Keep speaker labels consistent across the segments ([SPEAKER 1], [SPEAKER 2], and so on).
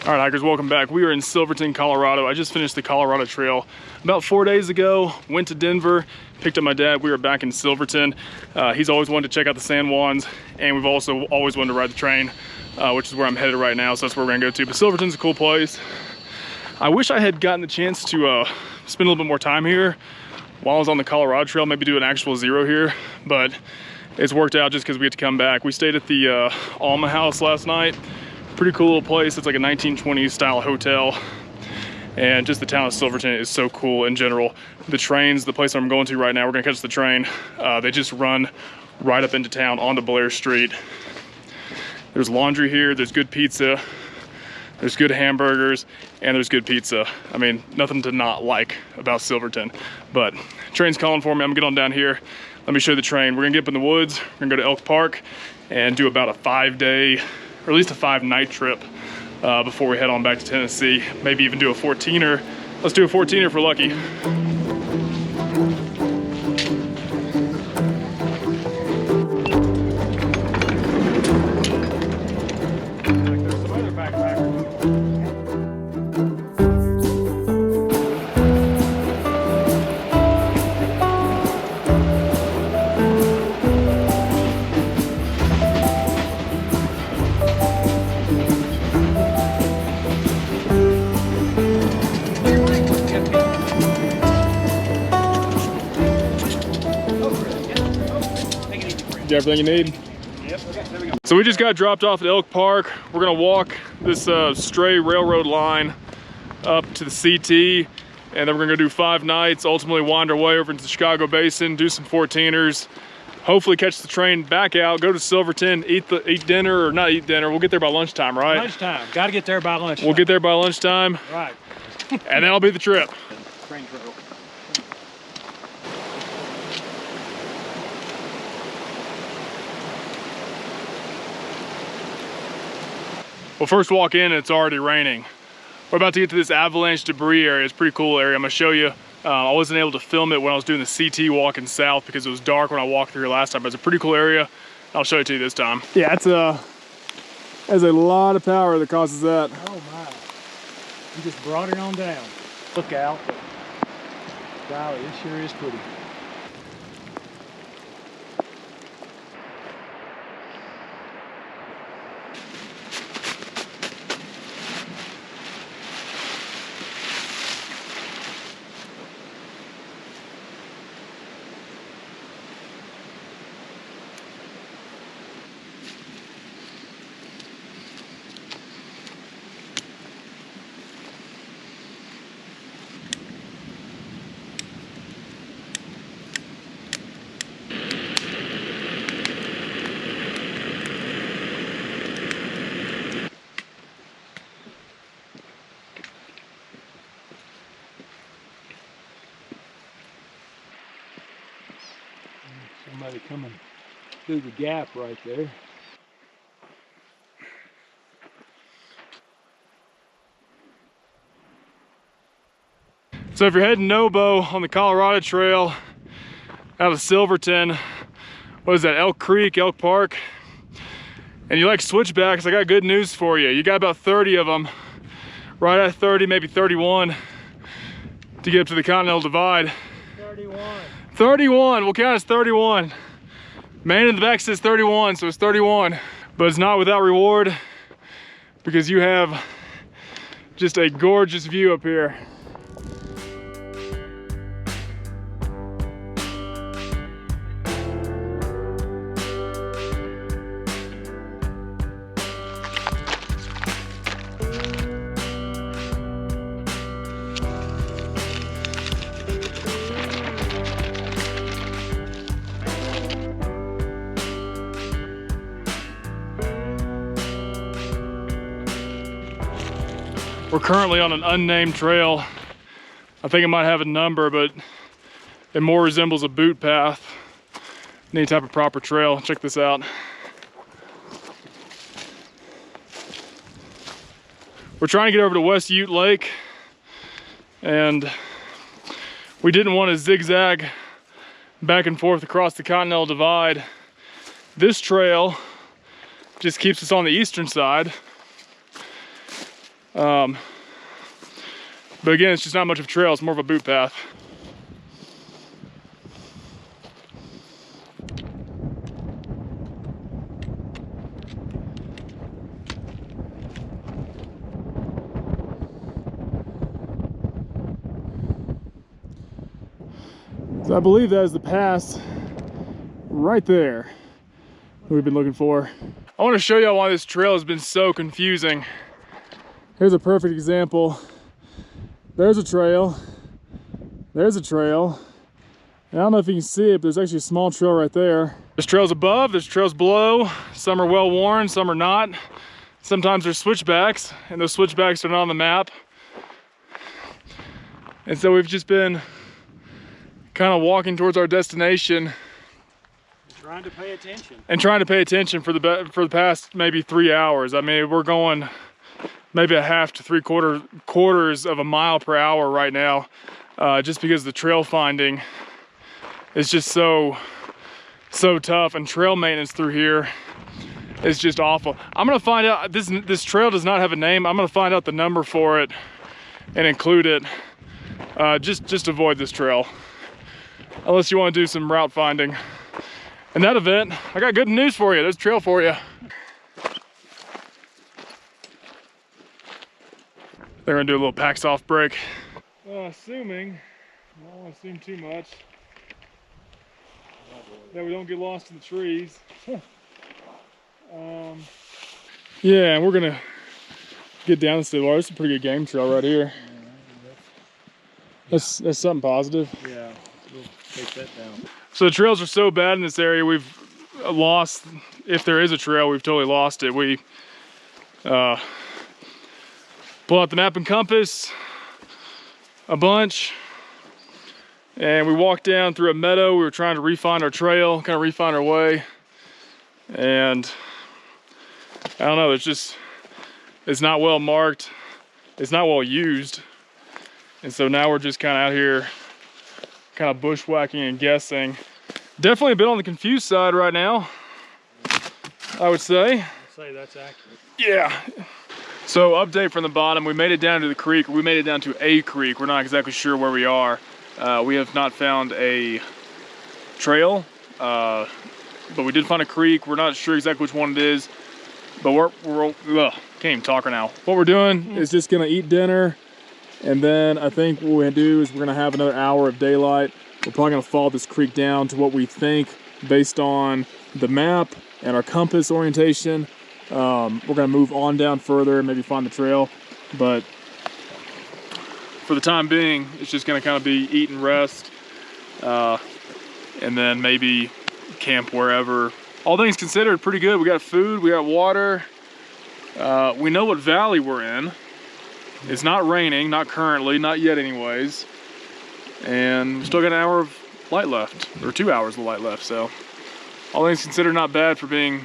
[SPEAKER 1] All right, hikers, welcome back. We are in Silverton, Colorado. I just finished the Colorado Trail about 4 days ago. Went to Denver, picked up my dad. We are back in Silverton. He's always wanted to check out the San Juans, and we've also always wanted to ride the train, which is where I'm headed right now. So that's where we're gonna go to. But Silverton's a cool place. I wish I had gotten the chance to spend a little bit more time here while I was on the Colorado Trail, maybe do an actual zero here, but it's worked out just because we had to come back. We stayed at the Alma House last night. Pretty cool little place. It's like a 1920s style hotel, and just the town of Silverton is so cool in general. The trains, the place I'm going to right now, we're gonna catch the train. They just run right up into town onto Blair Street. There's laundry here, there's good pizza, there's good hamburgers, and there's good pizza. I mean, nothing to not like about Silverton. But train's calling for me. I'm gonna get on down here. Let me show you the train. We're gonna get up in the woods. We're gonna go to Elk Park and do about a 5-day, or at least a 5-night trip before we head on back to Tennessee. Maybe even do a 14er. Let's do a 14er for lucky. You got everything you need?
[SPEAKER 2] Yep. Okay, there we go.
[SPEAKER 1] So we just got dropped off at Elk Park. We're gonna walk this stray railroad line up to the CT, and then we're gonna go do 5 nights, ultimately wind our way over into the Chicago Basin, do some 14ers, hopefully catch the train back out, go to Silverton, eat dinner, or not eat dinner. We'll get there by lunchtime, right?
[SPEAKER 2] Lunchtime. Got to get there by lunchtime.
[SPEAKER 1] We'll get there by lunchtime.
[SPEAKER 2] Right.
[SPEAKER 1] And that'll be the trip.
[SPEAKER 2] Train trail.
[SPEAKER 1] Well, first walk in and it's already raining. We're about to get to this avalanche debris area. It's a pretty cool area. I'm gonna show you. I wasn't able to film it when I was doing the CT walking south because it was dark when I walked through here last time, but it's a pretty cool area. I'll show it to you this time. Yeah, there's a lot of power that causes that.
[SPEAKER 2] Oh my. You just brought it on down. Look out. Golly, it sure is pretty. Somebody coming through the gap right there.
[SPEAKER 1] So if you're heading Nobo on the Colorado Trail out of Silverton, what is that, Elk Creek, Elk Park, and you like switchbacks, I got good news for you. You got about 30 of them, right at 30, maybe 31, to get up to the Continental Divide.
[SPEAKER 2] 31.
[SPEAKER 1] 31, we'll count as 31. Man in the back says 31, so it's 31. But it's not without reward, because you have just a gorgeous view up here. We're currently on an unnamed trail. I think it might have a number, but it more resembles a boot path than any type of proper trail. Check this out. We're trying to get over to West Ute Lake, and we didn't want to zigzag back and forth across the Continental Divide. This trail just keeps us on the eastern side. But again, it's just not much of a trail, it's more of a boot path. So I believe that is the pass right there that we've been looking for. I want to show you why this trail has been so confusing. Here's a perfect example. There's a trail. There's a trail. And I don't know if you can see it, but there's actually a small trail right there. There's trails above, there's trails below. Some are well worn, some are not. Sometimes there's switchbacks, and those switchbacks are not on the map. And so we've just been kind of walking towards our destination.
[SPEAKER 2] Trying to pay attention.
[SPEAKER 1] And trying to pay attention for the past maybe 3 hours. I mean, we're going maybe a half to quarters of a mile per hour right now, just because the trail finding is just so tough, and trail maintenance through here is just awful. I'm gonna find out, this trail does not have a name. I'm gonna find out the number for it and include it, just avoid this trail, unless you want to do some route finding. In that event, I got good news for you. There's a trail for you. They're gonna do a little pack soft break. Assuming, I don't want to assume too much, that we don't get lost in the trees. Yeah, and we're gonna get down the Stillwater. It's a pretty good game trail right here. That's something positive.
[SPEAKER 2] Yeah, we'll take that down.
[SPEAKER 1] So the trails are so bad in this area, we've lost, if there is a trail, we've totally lost it. We pull out the map and compass a bunch, and we walked down through a meadow. We were trying to refine our trail, kind of refine our way, and I don't know, it's not well marked, it's not well used, and so now we're just kind of out here kind of bushwhacking and guessing. Definitely a bit on the confused side right now, I would say.
[SPEAKER 2] I'd say that's accurate.
[SPEAKER 1] Yeah. So update from the bottom, we made it down to the creek. We made it down to a creek. We're not exactly sure where we are. We have not found a trail, but we did find a creek. We're not sure exactly which one it is, but can't even talk right now. What we're doing is just gonna eat dinner, and then I think what we're gonna do is we're gonna have another hour of daylight. We're probably gonna follow this creek down to what we think based on the map and our compass orientation. We're gonna move on down further and maybe find the trail, but for the time being, it's just gonna kind of be eat and rest, and then maybe camp wherever. All things considered, pretty good. We got food, we got water. We know what valley we're in. It's not raining, not currently, not yet anyways. And we still got an hour of light left, or 2 hours of light left, so all things considered, not bad for being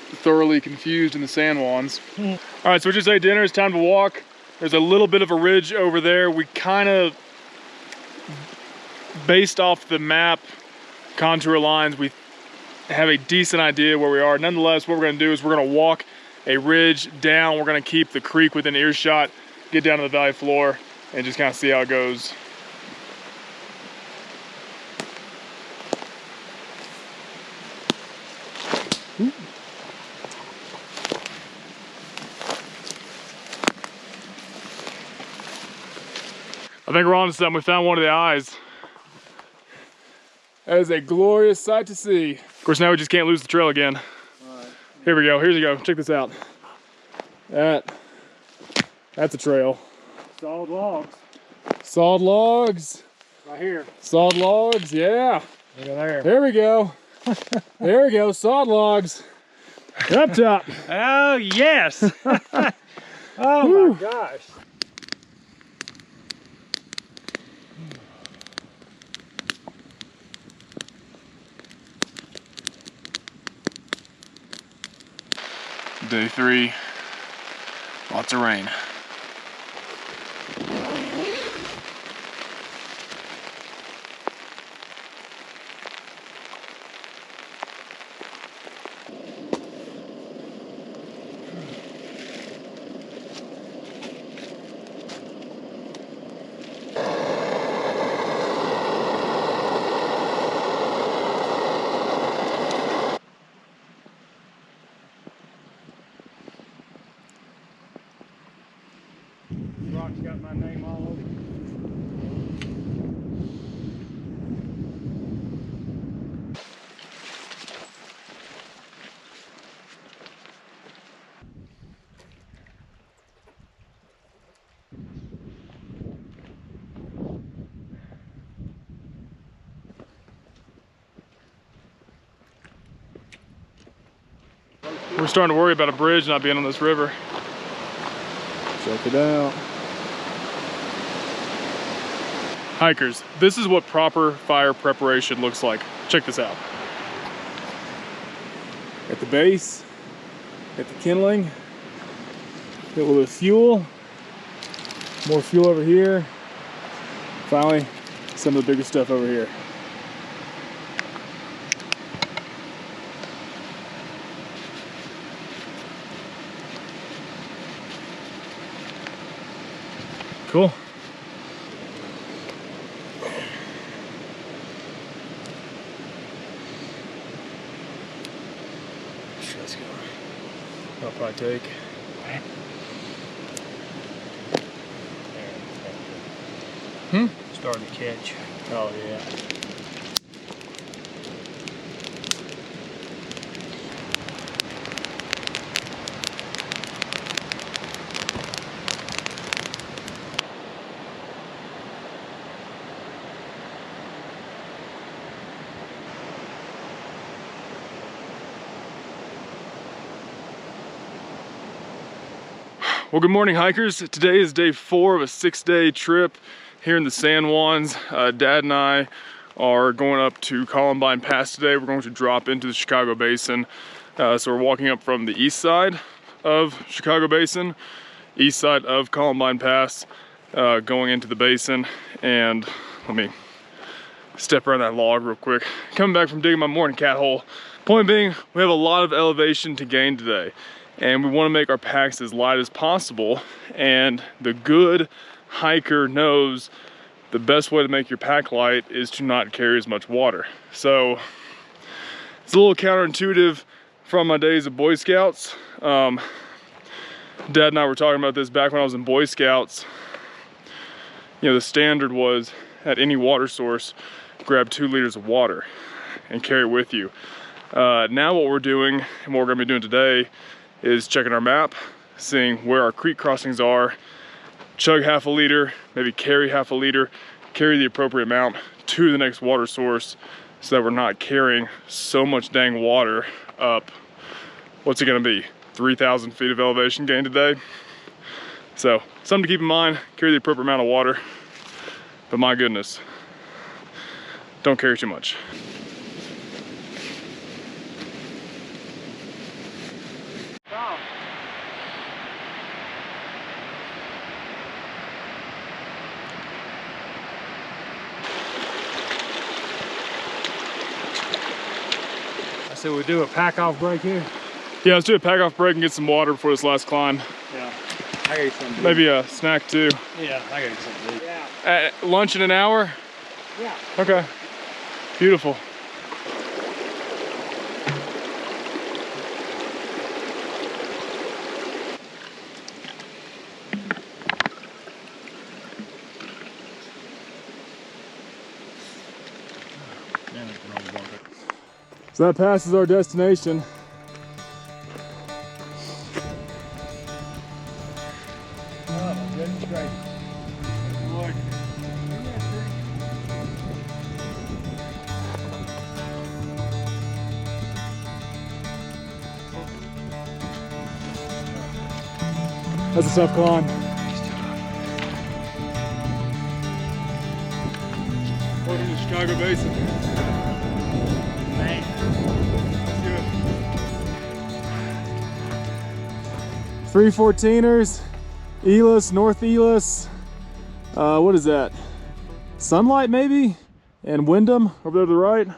[SPEAKER 1] thoroughly confused in the San Juans. All right, so we just ate dinner, it's time to walk. There's a little bit of a ridge over there. We kind of, based off the map contour lines, we have a decent idea where we are. Nonetheless, what we're gonna do is we're gonna walk a ridge down. We're gonna keep the creek within earshot, get down to the valley floor, and just kind of see how it goes. I think we're on to something. We found one of the eyes. That is a glorious sight to see. Of course, now we just can't lose the trail again.
[SPEAKER 2] All right.
[SPEAKER 1] Here we go. Here you go. Check this out. That's a trail.
[SPEAKER 2] Solid logs.
[SPEAKER 1] Solid logs.
[SPEAKER 2] Right here.
[SPEAKER 1] Solid logs. Yeah.
[SPEAKER 2] Look at there.
[SPEAKER 1] There we go. There we go. Solid logs. Up top.
[SPEAKER 2] Oh yes. Oh
[SPEAKER 1] Whew.
[SPEAKER 2] my gosh.
[SPEAKER 1] Day 3, lots of rain.
[SPEAKER 2] This rock's got my name all over it.
[SPEAKER 1] We're starting to worry about a bridge not being on this river. Check it out. Hikers, this is what proper fire preparation looks like. Check this out. At the base, at the kindling, get a little bit of fuel, more fuel over here. Finally, some of the bigger stuff over here. Cool. Let's go. I'll probably take.
[SPEAKER 2] Starting to catch.
[SPEAKER 1] Oh yeah. Well, good morning, hikers. Today is day 4 of a 6-day trip here in the San Juans. Dad and I are going up to Columbine Pass today. We're going to drop into the Chicago Basin. So we're walking up from the east side of Chicago Basin, east side of Columbine Pass, going into the basin. And let me step around that log real quick. Coming back from digging my morning cat hole. Point being, we have a lot of elevation to gain today, and we want to make our packs as light as possible. And the good hiker knows the best way to make your pack light is to not carry as much water. So it's a little counterintuitive from my days of Boy Scouts. Dad and I were talking about this back when I was in Boy Scouts. You know, the standard was at any water source, grab 2 liters of water and carry it with you. Now what we're doing, and what we're gonna be doing today, is checking our map, seeing where our creek crossings are, chug half a liter, maybe carry half a liter, carry the appropriate amount to the next water source so that we're not carrying so much dang water up. What's it gonna be? 3,000 feet of elevation gain today? So, something to keep in mind, carry the appropriate amount of water, but my goodness, don't carry too much.
[SPEAKER 2] So we do a pack off break here?
[SPEAKER 1] Yeah, let's do a pack off break and get some water before this last climb.
[SPEAKER 2] Yeah. I got you something.
[SPEAKER 1] Maybe a snack too.
[SPEAKER 2] Yeah, I got you something. Yeah.
[SPEAKER 1] At lunch in an hour?
[SPEAKER 2] Yeah.
[SPEAKER 1] Okay. Beautiful. So that passes our destination.
[SPEAKER 2] Oh, goodness gracious. Lord.
[SPEAKER 1] That's a tough climb. Welcome to Chicago Basin.
[SPEAKER 2] Man.
[SPEAKER 1] 314ers, Elous, North Elous. What is that? Sunlight maybe? And Wyndham over there to the right. And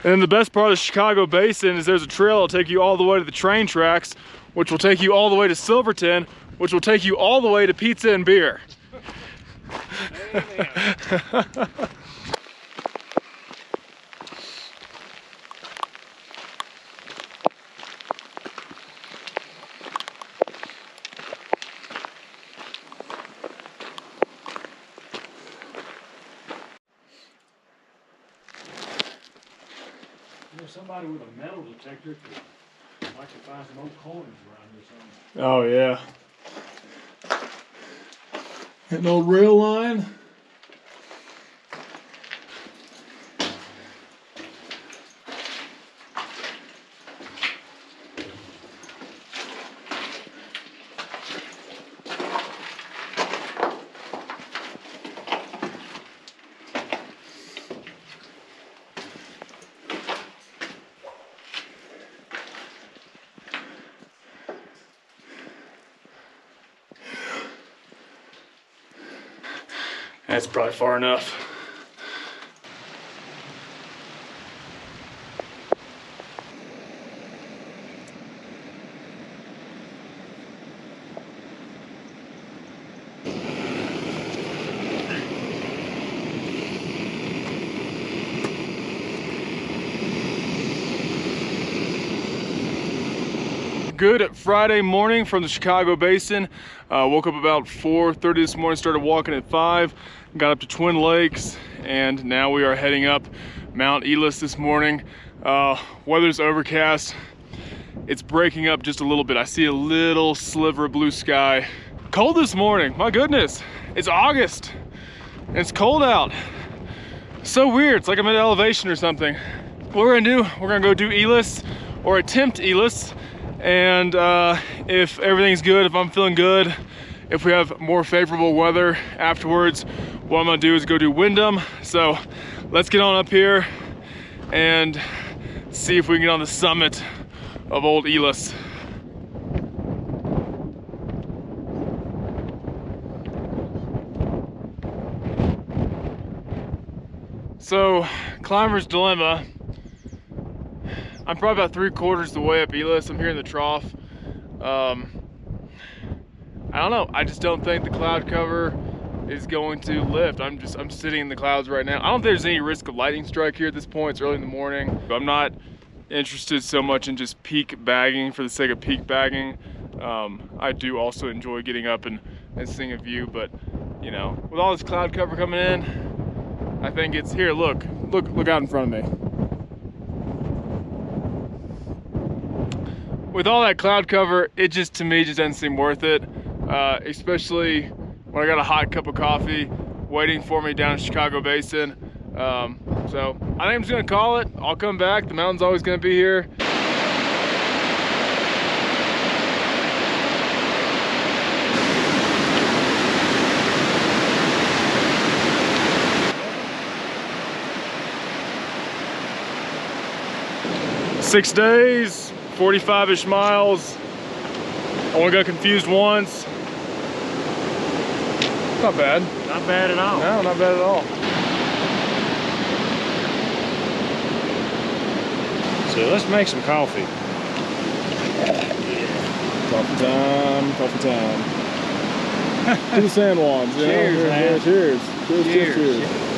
[SPEAKER 1] then the best part of the Chicago Basin is there's a trail that'll take you all the way to the train tracks, which will take you all the way to Silverton, which will take you all the way to pizza and beer.
[SPEAKER 2] somebody with a metal detector could like to find some old coins around here somewhere.
[SPEAKER 1] Oh yeah. An old rail line. That's probably far enough. Good Friday morning from the Chicago Basin. Woke up about 4:30 this morning, started walking at 5, got up to Twin Lakes, and now we are heading up Mount Elous this morning. Weather's overcast. It's breaking up just a little bit. I see a little sliver of blue sky. Cold this morning, my goodness. It's August, and it's cold out. So weird, it's like I'm at elevation or something. What we're gonna do, we're gonna go do Elous, or attempt Elous. And if everything's good, if I'm feeling good, if we have more favorable weather afterwards, what I'm gonna do is go do Wyndham. So let's get on up here and see if we can get on the summit of old Elous. So, climber's dilemma. I'm probably about 3/4 the way up Elous. I'm here in the trough. I don't know. I just don't think the cloud cover is going to lift. I'm sitting in the clouds right now. I don't think there's any risk of lightning strike here at this point. It's early in the morning. I'm not interested so much in just peak bagging for the sake of peak bagging. I do also enjoy getting up and seeing a view, but you know, with all this cloud cover coming in, I think it's here. Look out in front of me. With all that cloud cover, it just, to me, just doesn't seem worth it. Especially when I got a hot cup of coffee waiting for me down in Chicago Basin. So I think I'm just gonna call it. I'll come back. The mountain's always gonna be here. Six days, 45-ish miles. I only got confused once. Not bad.
[SPEAKER 2] Not bad at all.
[SPEAKER 1] No, not bad at all.
[SPEAKER 2] So let's make some coffee.
[SPEAKER 1] Coffee time, coffee time. To the San Juans.
[SPEAKER 2] Cheers, man.
[SPEAKER 1] Cheers. Cheers, cheers, cheers.